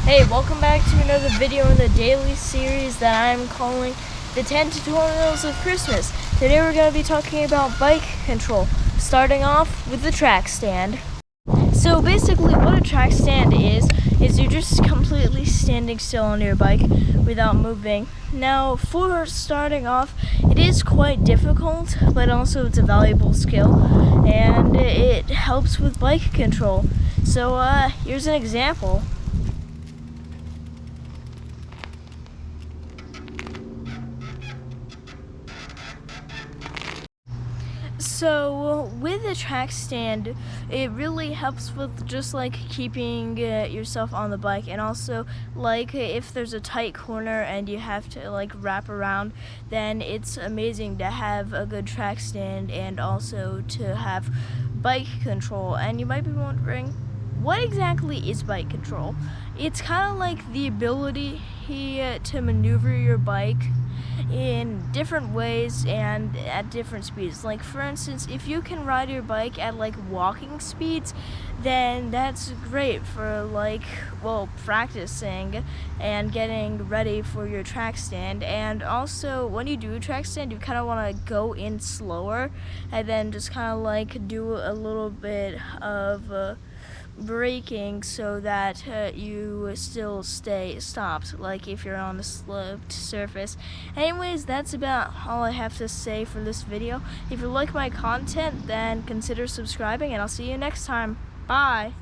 Hey, welcome back to another video in the daily series that I'm calling the 10 Tutorials of Christmas. Today we're going to be talking about bike control, starting off with the track stand. So basically what a track stand is you're just completely standing still on your bike without moving. Now for starting off, it is quite difficult, but also it's a valuable skill and it helps with bike control. So here's an example. So with a track stand, it really helps with just like keeping yourself on the bike, and also like if there's a tight corner and you have to like wrap around, then it's amazing to have a good track stand and also to have bike control. And you might be wondering, what exactly is bike control? It's kind of like the ability to maneuver your bike in different ways and at different speeds. Like for instance, if you can ride your bike at like walking speeds, then that's great for like, well, practicing and getting ready for your track stand. And also when you do a track stand, you kind of want to go in slower and then just kind of like do a little bit of braking so that you still stay stopped, like if you're on a sloped surface. Anyways, that's about all I have to say for this video. If you like my content, then consider subscribing, and I'll see you next time. Bye!